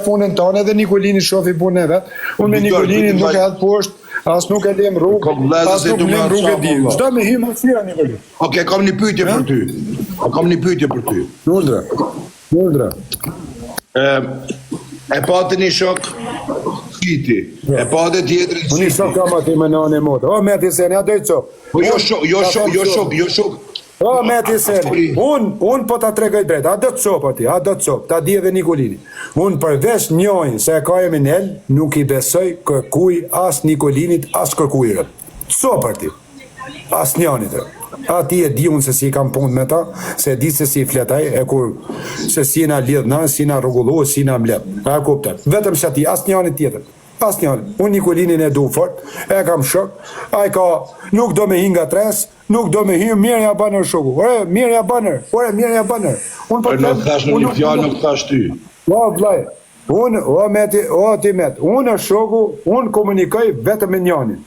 punën tonë edhe Nikolini shofi punën e vet. Unë me Nikolinin nuk e hedh poshtë, as nuk e lëm rrugë, as nuk lëm rrugë e di. Çdo me hym fira Nikolin. Okej, kam një pyetje për ty. Kam një pyetje për ty. Urdhra. E patë një shok skiti. E patë tjetrin skiti. Unë shok kam aty me nanë e motë. O me ti se ne doj çop. Po jo shok. O me ti se. Un po ta tregoj drejt. A do të çop aty, a do të çop. Ta di edhe Nikolini. Un përveç njëjë se e ka Eminel, nuk i besoj kërkuj as Nikolinit as kërkujrët. Çop aty. As njënit. Ati e di unë se si kam punë me ta, se di se si fletaj, e kur se si na lidh na, si na rregullohet, si na mlet. A kupton? Vetëm se ati, as njëri tjetër. As njëri. Unë Nikolinin e du fort, e kam shok. Ai ka nuk do me hinga tres, nuk do me hy, mirë ja banër shoku. Ore, mirë ja banër. Unë po nuk thash në një fjalë, nuk thash ty. O vllai, ti met. Unë shoku, unë komunikoj vetëm me njërin.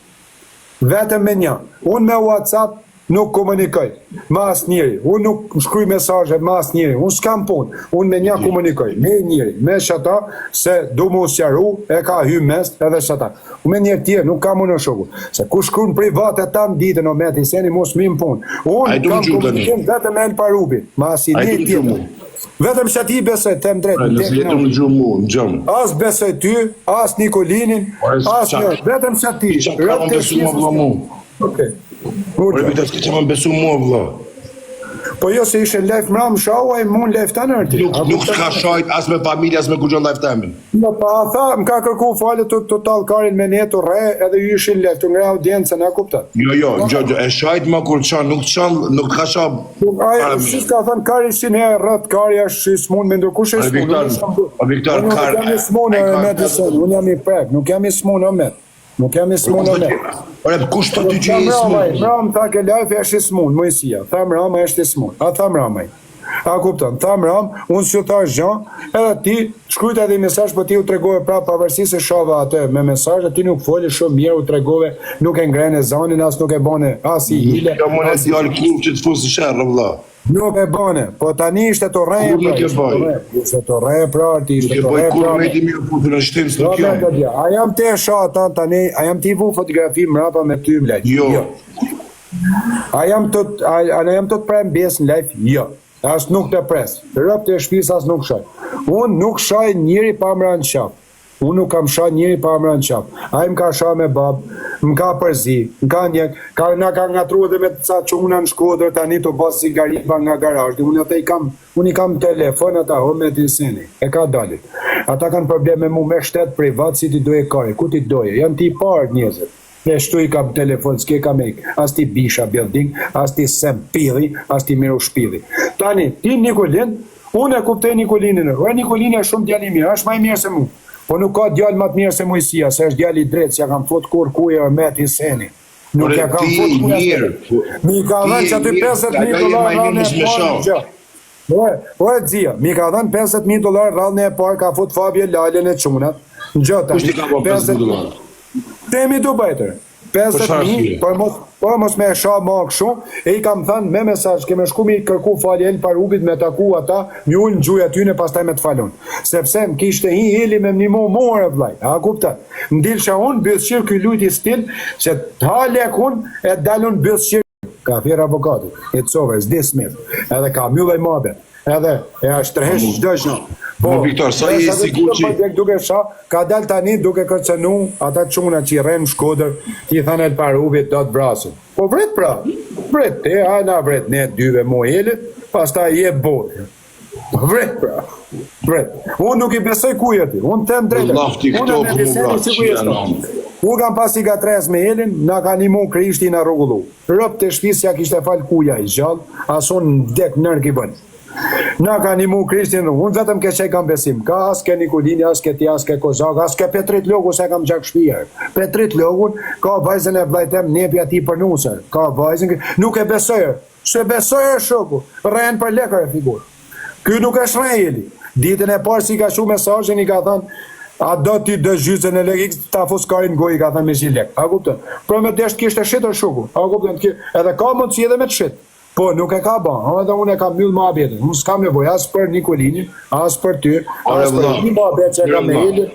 Vetëm me një. Unë me WhatsApp nuk komunikoj me asnjëri. Unë nuk shkruaj mesazhe me asnjëri. Unë s'kam punë. Unë me një komunikoj, me njëri, me shata se du mu sqaru, e ka hy mes edhe shata. Unë me njëri tjerë nuk kam unë shoku. Se ku shkruan private tan ditën o me ti seni mos më punë. Unë kam komunikim vetëm me Parubi, me asnjë tjetër. Vetëm se ti besoj, them drejt. As besoj ty, as Nikolinin, as një. Vetëm se ti. Okej. Ore, bitas që që më besu mua, vla. Po jo se ishe live mram shau, e mun live të nërti. Nuk s'ka shajt as me familje, as me kuqon live temin. No, pa tha, më ka kërku falet të total karin me netu re, edhe ju ishin live, të ngre audiencën, a kuptat? Jo, e shajt ma kur qanë, nuk ka shab. Aja, si ka thënë kari si një rrët, kari është si s'mun me ndërkush e s'mun. Viktor, kari. Unë jam i prek, nuk jam i s'mun o met. Nuk jam i s'mun o met. Ore, kush të ty që i s'mun? Mram tha ke live është i s'mun, mëjësia. Tha mram është i s'mun. A tha mramaj. A kupton, tha mram, unë si u tha zhan, edhe ti shkrujt edhe i mesazh, po ti u tregove pra pavarësisht se shova atë me mesazh, ti nuk foli shumë mirë, u tregove, nuk e ngrene zanin, as nuk e bane as i hile. Ka mëne djallë klub që të fusë shërë, vëlla. Nuk e bane, po tani ishte të rejë pra, ishte të rejë pra, ti ishte të rejë pra. A jam te shata tani, a jam ti vu fotografi mrapa me ty blaj? Jo. A jam të prem besë në live? Jo. As nuk të pres. Rëp të shpis as nuk shaj. Unë nuk shaj njëri pa mra në qap. Unë nuk kam shaj njëri pa mra në qap. A i më ka shaj me bab, më ka përzi, më ka njek, na ka ngatru edhe me të ca quna në Shkodër, tani të basë sigaripa nga garajt. Unë i kam telefon ata, o me të seni, e ka dalit. Ata kanë probleme mu me shtetë privat, si ti doje kare, ku ti doje, janë ti parë njëzët. Dhe shtu i kam telefon, s'ke kam e, as ti Bisha Building, as ti Sem Pidhi, as ti Miro Shpidhi. Tani, ti Nikolin, unë e kuptej Nikolinin, Nikolini është shumë djali mirë, është maj mirë se mu. Po nuk ka djali më të mirë se Mojësia, se është djali drejtë, që ja kam fot kur kuje me të seni. Nuk ja kam fot kuje. Mi ka dhenë që aty $50,000 rallën e parë. O e dzia, mi ka dhenë $50,000 rallën e parë, ka fot Fabje Lalen e qunat. Në gjëta. Kushti ka po $50,000? Temi du bajtër, 50.000, për mos me sha ma këshu, e i kam thënë me mesazh, keme shku mi kërku falje El Parubit me taku ata, mi ullë në gjuja tyne pas taj me të falon. Sepse më kishte hi hili me më një more vlaj, a kupta? Më dilë që unë, bëthshirë këj lujti stil, që të halek unë, e dalun bëthshirë, ka fjerë avokatu, it's over, s'di smith, edhe ka mjullaj mabe, edhe e është tërhesh qdo shno. Po, Viktor, sa i sigur që... Duke sha, ka dal tani duke kërcenu, ata quna që i rrenë Shkodër, ti thënë El Parubit do të brasin. Po vret pra, vret, te hajna vret, ne dyve mu helit, pas ta je bojë. Vret pra, vret. Unë nuk i besoj kujeti, unë tem drejtë. Unë e me beseni që kujeshtë. Unë kam pas i gatres me helin, na ka një mu Krishti na rrugullu. Rëp të shpisja kishte fal kuja i gjallë, ason në dek nërë ki bënë. Na ka një mu Krishtin, unë vetëm ke qej kam besim, ka aske Nikolini, aske ti, aske Kozak, aske Petrit Logu se kam gjak shpijer. Petrit Logun, ka vajzën e vlajtem nepja ti për nusër, ka vajzën, nuk e besojër, se besojër shoku, rejnë për lekër e figur. Ky nuk është rejeli, ditën e parë si ka shu mesazhin i ka thënë, a do ti dë gjyzën e lekë, ta fus karin goj, i ka thënë me 100 lekë, a kuptën? Për me desht kishte shitër shoku, a kuptën, edhe ka mundësi edhe me të shit. Po, nuk e ka bën, edhe unë e kam mbyll mohabetin. Unë s'kam nevojë as për Nikolinin, as për ty, as për një mohabet që kam me Elin.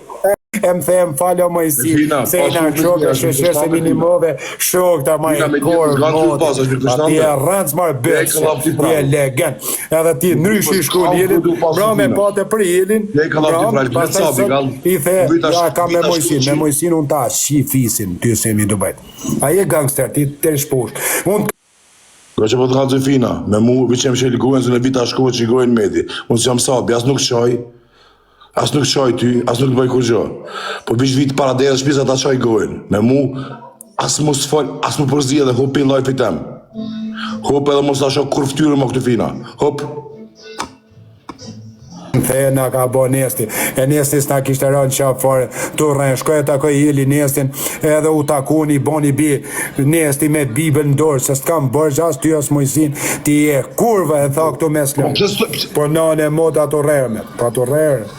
E më them falë o Mojsin, se i në shokë, shëshër se minimove, shokë të ma i korë, ti e rëndës marë bëtë, ti e legend. Edhe ti nryshi shku Elin, bra me pate për Elin, bra, pasaj sot, i the, ja kam me Mojsin unë ta shi fisin, ty se mi Dubajt. A je gangster, ti të shposh. Ka që po të kanë të fina, me mu, vëqem që e likohen, se në vita shkove që i gojnë medi. Unë që jam sabi, as nuk qaj ty, as nuk të bëj kur gjo. Po vish vitë para dhe shpisa ta qaj gojnë. Me mu, as mu s'fall, as mu përzi edhe hopi në lajpit tem. Hop edhe mos ta shok kur ftyrë më këtë fina. Hop. The na ka bo Nesti, e Nesti s'na kishte rënë qaf fare, të rënë, shkoj e takoj Ili Nestin, edhe u takoni, boni bi, Nesti me bibel në dorë, se s'kam bërgj as ty as Mojsin, ti e kurva e tha këtu mes lënë, po nane e mot ato rreme, pa ato rreme.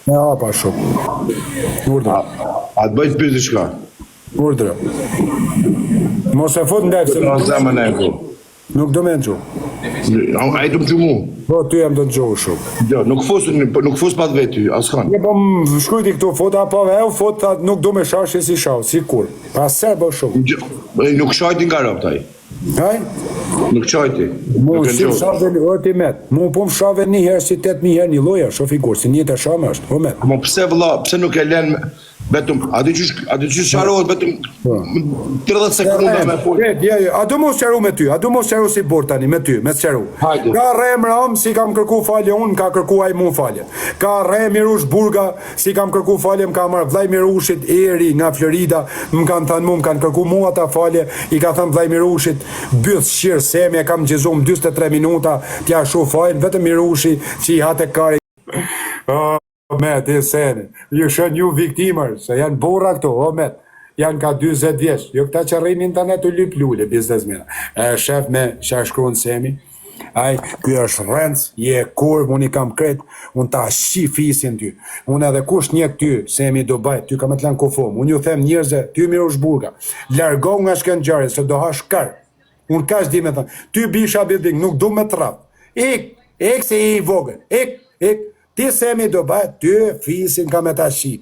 E apa shumë. Urdra. A të bëjt pyrë të shka? Urdra. Mos e fut ndef, se nuk do me në gjuhë. A i të më që mu? Po, ty jam do të gjuhë shumë. Jo, nuk fos pa të vetë ty, as kanë. Ne po më shkujti këtu fot, apo e u fot, nuk do me shash e si shau, si kur. Pas ser bo shumë. Nuk shajti nga rëpë taj. Haj? Nuk qajti. Mu si shave një orë met. Mu po më shave një herë si 8.000 herë një loja, shofi kur, si një të shame është, po met. Mo pse vëlla, pse nuk e len vetëm, a di që sharohet vetëm 30 sekunda me full. A du mos qaru me ty, a du mos qaru si bur tani, me ty, me qaru. Ka rem ram, si kam kërku falje unë, ka kërku aj mu falje. Ka rem Mirush Burga, si kam kërku falje, më ka marrë vllai Mirushit Eri nga Florida, më kanë thënë mu, më kanë kërku mua ta falje, i ka thënë vllai Mirushit, byth shirë semi, e kam gjizum 23 minuta, t'ja shu fajnë, vetëm Mirushi, që i hate kari. Met, e sene, ju shën ju viktimër, se janë burra këto, met, janë ka 20 vjeç, jo këta që rrinë internet u lyp lule, biznesmena. Shef me që shkruan semi, aj, kjo është rëndës, je kurv, unë i kam kret, unë ta shi fisin ty, unë edhe kush njek ty, semi do bajt, ty ka me të lanë kofom, unë ju them njerëzve, ty Mirush Burga, largoh nga shkëngjarë, se do hash kar, unë kash di me thënë, ty bisha building, nuk du me të rap, ik se i vogën, ik, ti semi do bëhet, ty fisin ka me ta shi.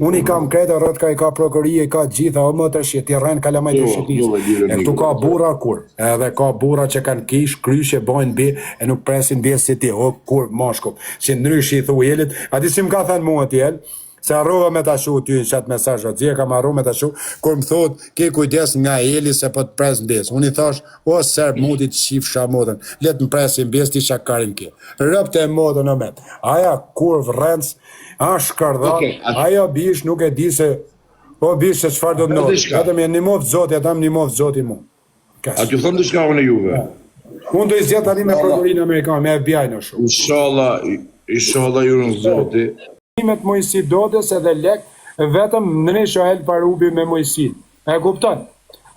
Unë i kam kreta rrët ka i ka prokurie, i ka gjitha, o më të shi, ti rrenë kalamajt e shqipis. E këtu ka bura kur, edhe ka bura që kanë kish, kryshe, bojnë bi, e nuk presin bi si ti, o kur, mashkup. Që ndrysh i thu jelit, ati si më ka thënë mua t'jel, se arrova me ta shu ty në qatë mesajë, dzje kam arrova me ta shu, kur më thot, ke kujdes nga Eli se po të pres në bes. Unë i thash, o serb mutit shif shamotën, letë më presin bes ti shakarin ke. Rëpte e modën o met. Aja kurv rëndës, a shkardhat, aja bish nuk e di se, o bish se qfar do të nërë. Atëm e një mofë zoti, atëm një mofë zoti mu. A t'ju thëmë të shka unë e juve? Unë do i zjetë tani me prokurin Amerikan, me FBI në shumë. Inshallah ju në zoti. Imet Mojsi Dodës edhe lek, vetëm në një shohel parubi me Mojsin. E kupton?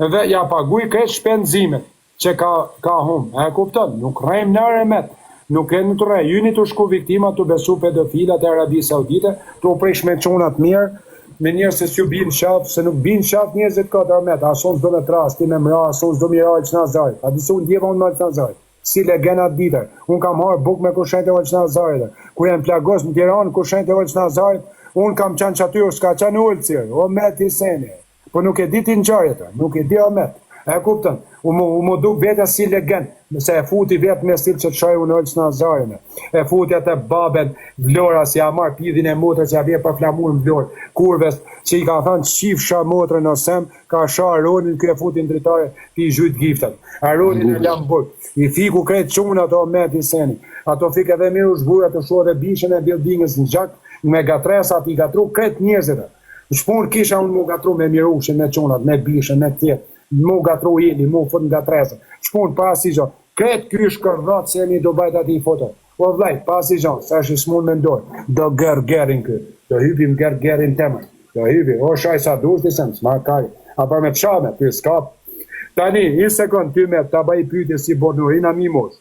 Dhe ja paguj kretë shpenzimet që ka hum. E kupton? Nuk rejmë në remet. Nuk e në të rej. Juni të shku viktima të besu pedofilat e Arabi Saudite, të oprish me qunat mirë, me njërë se s'ju binë shaf, se nuk binë shaf njëzit ka të remet. Ason s'do me tras, ti me mra, ason s'do mira që në zarit. A disu në djeva unë me që në zarit. Si legendat ditër. Unë kam harë buk me kushenjt e Olçna Zarit. Kur janë plagos në Tiranë, kushenjt e Olçna Zarit, unë kam qanë që aty, s'ka qanë ullëcirë, o met i seni. Po nuk e di ti në gjarjet, nuk e di o met. E kuptën, u më duk vete si legend, se e futi vetë me stil që të shaj unë Olçna Zarit. E futi atë babet vlora, si a marë pidhin e motrë, si a vje për flamur në vlorë, kurves, që i ka thënë qif sha motrë në sem, ka sha Aronin, kë e futi në dritare, ti i zhujt giftet. Aronin e Lamburg, i fiku kretë qunë ato met i seni. Ato fik edhe Mirush Burga të shuar dhe bishën e buildingës në gjak, me gatresat i gatru kretë njerëzit. Shpun kisha unë mu gatru me Mirushin, me qunat, me bishën, me tjetë. Mu gatru jeli, mu fut nga tresën. Shpun, pasi gjo, kretë ky shkërdhat se mi do bajt ati i foto. O vlaj, pasi gjo, sa shi s'mun me ndojë, do gërgerin kë, do hypim gërgerin temën, do hypi, o shaj sa dush disem, s'ma kari, a për me të shame, ty s'kap. Tani, një sekund, ty me të baj pyte si bornurina mi mosh.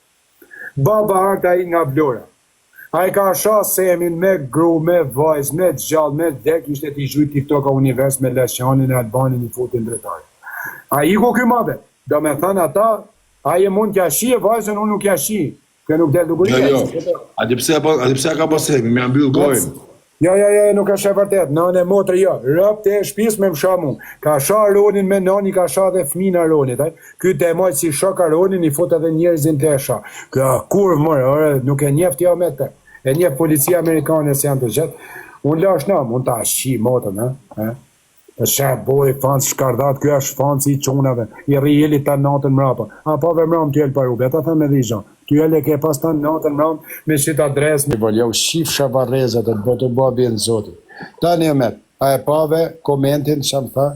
Baba arta i nga vlora. A i ka sha semin me gru, me vajz, me gjall, me dek, ishte t'i zhujt TikTok a univers me Leshanin e Albanin i futin dretari. A i ku ky mabe, do me thënë Aje mund t'ja shi e vajzën, unë nuk ja shi. Kjo nuk del dukuria. Jo. A di pse ka pasemi, më mbyll gojën. Jo, nuk është e vërtet. Nane motër jo. Rëp të e shpis me më shamu. Ka sha Aronin me nani, ka sha dhe fmin Aronit. Ky të e majtë si shok Aronin, i fut edhe njerëzin të e sha. Kjo kur mërë, nuk e njeft jo me të. E njeft policia amerikane si janë të gjithë. Unë lash nam, unë ta shi motën, Shep, boj, fanë shkardat, kjo është fanë si i qunave, i rrijeli ta natën mrapa. A pa ve mram t'jel parubi, ata thëmë edhe i gjanë. T'jel e ke pas ta natën mram, me shit adres. Mi bol, jau shif shavarezat e të bëtë babi në zotit. Ta një met, a e pave komentin që më tha,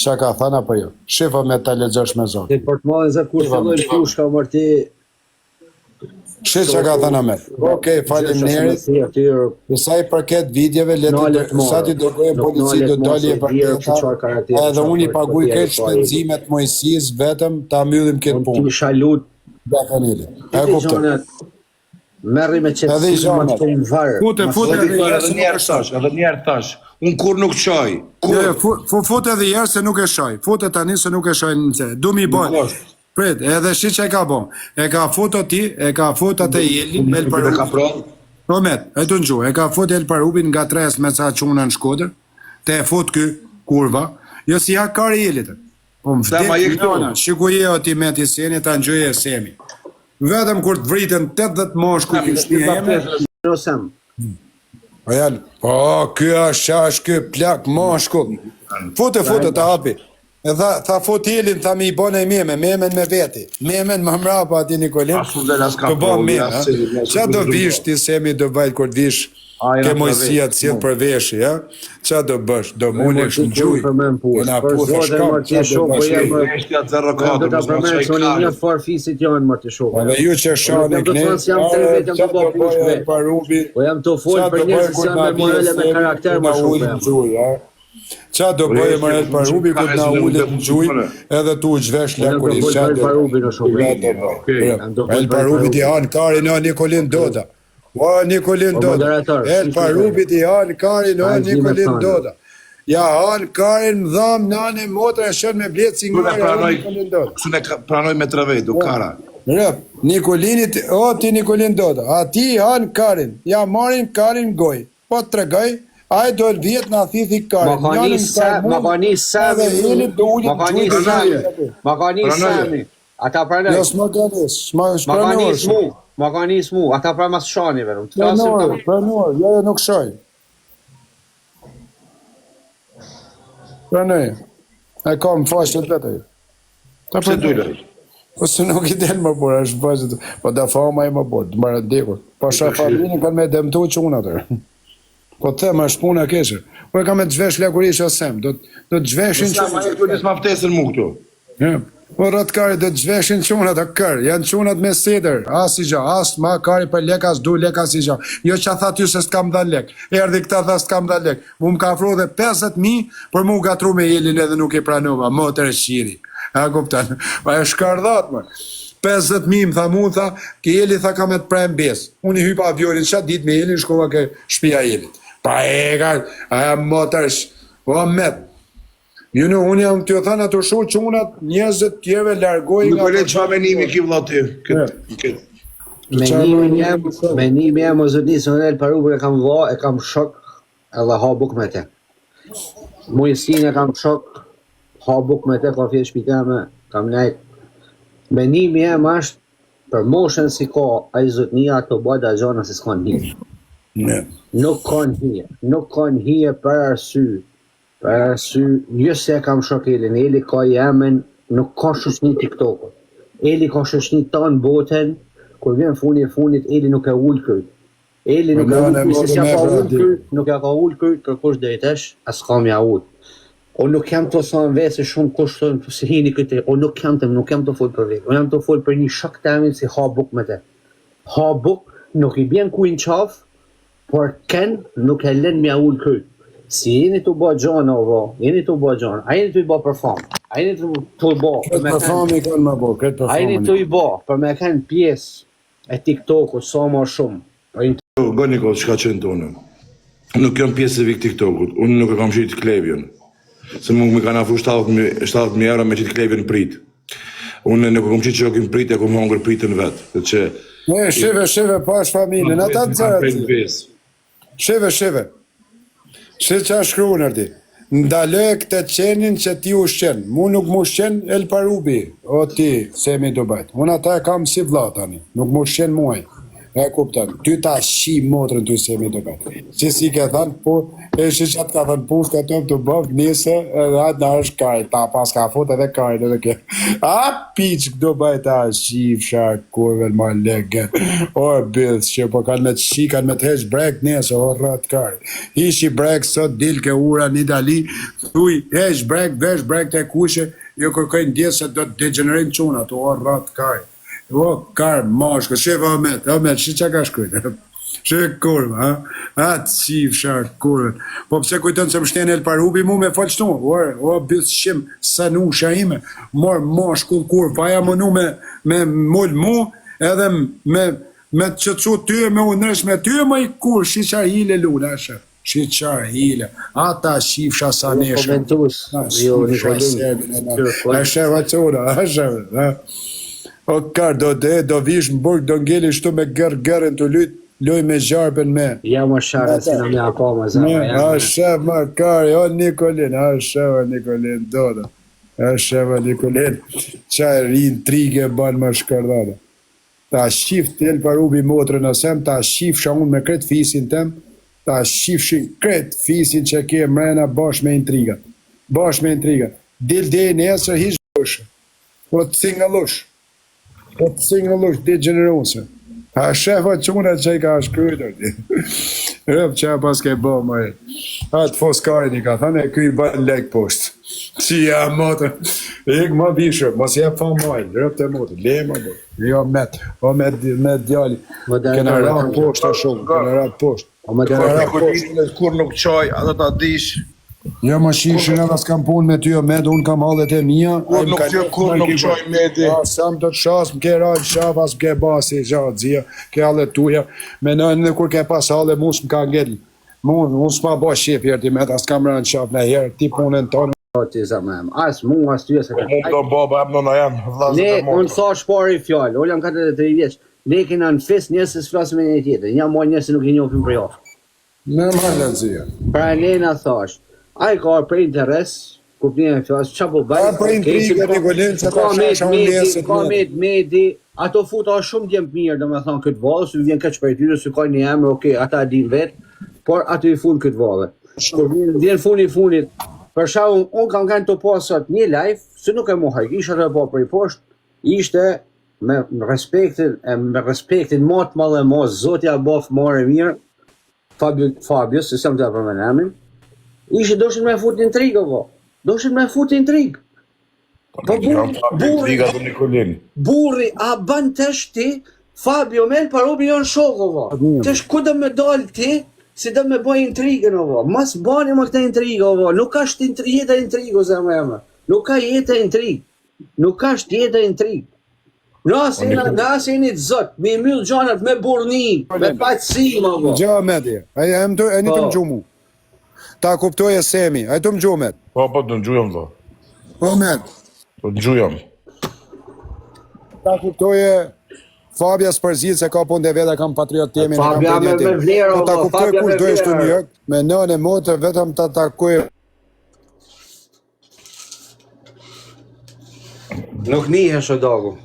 që ka thënë apo jo. Shifa me ta legjosh me zotit. Ti për të madhe zë kur fillojnë fushka mërti... Shit që ka thënë Amet. Okej, faleminderit. Sa i përket videove, sa ti dërgojë polici do dalje e përketa, edhe unë i paguj këtë shpenzimet Mojësis, vetëm ta mbyllim këtë punë. Ti shalut. Befanili. E kuptoj. Merri me qëtësi më të këmë varë. Fute Edhe njerë thash, unë kur nuk qaj. Fute edhe jërë se nuk e shaj. Fute tani se nuk e shaj në nëse. Du mi bojë. Prit, edhe shi që e ka bon. E ka foto ti, e ka foto të Jelin, me Elparubin. Romet, e të nxu, e ka foto Elparubin nga tres me ca quna në Shkodër, te e foto kë, kurva, jo si ja kare Jelit. Po më vdek njona, shiku je o ti me ti seni, ta nxoje e semi. Vetëm kur të vritën 80 moshku kë shpija jeme. Po janë, po, kjo është kjo plak moshku. Foto të hapi. E tha fotelin, tha mi i bane i memen me veti. Memen më mrapa ati Nikolin. Të bon memen. Qa do vish ti semi do bajt kur të vish ke mojësia të cilë për veshi, ja? Qa do bësh? Do munesh në gjuj. E na puthë shkam. Qa do bësh? Do të përmenë që një një farë fisit janë më të shokë. Edhe ju që shani këne, qa do bësh e parubi? Po jam të folë për njësë që janë me morale me karakter më shokë. Qa do bëje më rrët Parubi këtë na ullet në gjuj edhe tu u gjvesh lekurin. Qa do Parubi në shumë. El Parubi ti hanë karin o Nikolin Doda. O Nikolin Doda. El Parubi ti hanë karin o Nikolin Doda. Ja hanë karin më dhamë nane motër e shën me bletë si nga o Nikolin Doda. Kësune pranoj me treve, do kara. Rëp, Nikolinit, o ti Nikolin Doda. A ti hanë karin. Ja marin karin goj. Po të tregoj. Ai do vjet na thithi karin. Magani Sami. Ata pranoj. Jo s'maganis. Magani smu. Ata pra mas shani vetëm. Pranoj, jo nuk shoj. Pranoj. E kam fashët vetë. Pse dojle? Po se nuk I del më bërë, është bëzit. Po da fama I më bërë, të marë dekur. Po shafalini kanë me demtu që unë atër. Po të them, është puna keshë. Po e ka me të zhvesh lekurish asem. Do të zhveshin që... Ma e kërës ma ftesën mu këtu. Po rëtë kari, do të zhveshin qunat a kërë. Janë qunat me seder. As I gja, as ma kari për lek, as du lek, as I gja. Jo që a tha ty se s'kam dha lek. Erdi këta tha s'kam dha lek. Mu më ka afro dhe 50.000 për mu gatru me Jelin edhe nuk I pranova. Motër e shqiri. A kuptan. Pa e shkardhat më. 50.000 më tha mu, tha, ki Jeli tha ka me të prem bes. Unë I hypa avionin, qatë dit me Jelin, shkova ke shpia Jelit. Pa e ka, aja motërsh, o met. Unë jam të thënë ato shu qunat, njëzët tjeve largoj nga... Nuk e le që fa menimi ki vlati. Menimi jam o zëdisë në El Parubi e kam va, e kam shok, edhe ha buk me te. Mujësin e kam shok, ha buk me te, ka fje shpitame, kam nejt. Menimi jam ashtë, për moshën si ka, a I zëtnia të bada gjana se s'kan një. Nuk kanë hije për arsy, një se kam shok Elin, Eli ka jemen, nuk ka shoshni TikTok-ot. Eli ka shoshni tanë boten, kur vjen funit, Eli nuk e ullë kryt. Eli nuk e ullë kryt, se s'ja ka ullë kryt, nuk e ka ullë kryt, kërkush dhejtesh, as kam ja ullë. O nuk jam të sanë vese shumë kushtën, se hini këtë, o nuk jam të full për vekë, o jam të full për një shok të amin si ha buk me te. Ha buk, nuk I bjen ku I në qafë, por ken nuk e len mja ullë kryt. Si jeni të ba gjana, jeni të ba gjana, a jeni të I ba për famë, a jeni të I ba a jeni të I ba për me kanë pjesë e TikTok-u sa ma shumë. Gë Nikol, që ka qenë të unë? Nuk jam pjesë e vik TikTok-ut, unë nuk e kam qitë klevjen. Se më kanë afru 70.000 euro me qitë klevjen prit. Unë nuk kom që kim prit, e kom hongër pritën vetë. Dhe që... Shive, pash familjen, ata të zërët. Shive. Që qa shkru nërdi? Ndalë këtë qenin që ti ushqen. Mu nuk mu ushqen El Parubi, o ti, Semi Dubajt. Unë ata e kam si vlla tani, nuk mu ushqen muaj. E kuptan, ty ta shi motrën ty Semi Dubajt. Që si ke thënë, po, e shi që të ka thënë push ka tëmë të bëvë, njëse, edhe atë në është kajt, ta pas ka fut edhe kajt edhe ke. A, piq, Dubajt, a, shif, shak, kurve, ma legë. O, bëdhë, që po kanë me të shi, kanë me të heq brek njëse, o, rrat kajt. Ishi brek, sot dil ke ura një dali, thuj, heq brek, vesh brek të kushe, jo kërkojnë djesë se do të degenerojnë qunat, o, rrat kajt. O, karë, mashkë, shef Ahmet, shi që ka shkujtë, shef kurve, ha? Atë shif, shak, kurve. Po pëse kujtën se më shtenë El Parubi mu me falështu, o, bësë shim, sanusha ime, morë mashkull kurve, pa ja mënu me mullë mu, edhe me të qëtësu ty, me unërsh me ty, me i kur, shi qar hile luna, shi qar hile, ata shif shasaneshë. Komentus, jo, A shef atësura, a shef, ha? O karë, do vish më burg, do ngeli shtu me gërën të luj me gjarpen me. Ja më sharë, si në me akoma, zama. A shef ma karë, o Nikolin, a shef Nikolin, dodo. A shef Nikolin, qaj intrige banë më shkardada. Ta shif të El Parubi motrën asem, ta shif sha unë me kretë fisin tem, ta shif shi kretë fisin që ke mrena bash me intrigat. Bash me intrigat. Dil dhe nesër hish bëshë. Po të cingallush. Po të cingallush, di generose. A shefa quna që i ka shkrytër ti. Rëp që pas ke bo më e. Atë foskarin i ka thane, kuj i bën lek poshtë. Si ja motër. Ik ma bishër, mos jep fa majnë, rëp të motër. Le ma bo. Jo met, o me djali. Kena ratë poshtë a shumë, kena ratë poshtë. Kur nuk qaj, atë ta dish. Jo më shishin edhe s'kam punë me ty o med, unë kam hallet e mija. Kur nuk qaj medi. Sam të të shas, më ke rajnë shaf, as më ke basi, gjatë zia, ke hallet tuja. Me në kur ke pas hallet, mu s'më ka ngellë. Mu s'ma bo shqip herë ti med, as kam rajnë shaf në herë, ti punën tonë. Ti zamem, as mu, as ty, as e ka. Mu do baba, em në jam, vlazët Ne, e motrë. unë thash pari fjallë, unë jam 43 vjeç, ne kena në fes njësës flasë me një tjetër, një moj njësë nuk i njofim për jafë. Normal në zia. Pra ne na thash, a i ka për interes, kuptimin e fjalës, qa po bëjnë? Për intrigë, Nikolin, që ta shasha unë nesët. Ka medi, ato futa shumë djemë mirë, do me thonë këtë valë, së vjen këtë për tyre, së ka një emër, okej, ata din vetë, por ato i fun këtë valë. Kur vjen funit, për shkakun, unë kam kanë të pasat një live, se nuk e mohaj, isha të po për i poshtë, ishte me respektin më të madh e mos, zotja bof more mirë, Fabio, se sem të apër me namin, ishte doshin me fut intrigë, po. Doshin me fut intrigë. Po burri, a ban tesh ti, Fabio me Parubi janë shokë, po. Tesh ku do me dal ti, si do me bëj intrigën, po. Mas bani më këtë intrigë, po. Nuk është jetë intrigë, zemë e më. Nuk ka jetë intrigë. Nuk është jetë intrigë. Nëse jeni të zot, me myll gjanat, me burni, me paqësi, po. Gja medje, e një të më gjumu. Ta kuptoj e Semi, a i të më gjumet. Po, të në gjujëm, do. Po med, Të në gjujëm. ta kuptoj e Fabia Spërzit se ka punë dhe veda kam patriot temi. Fabia me vlerë, po ta kuptoj Fabia kush me do ishte vlerë. një, me nënë e motë, vetëm ta takoj. Nuk nihesh o dagu.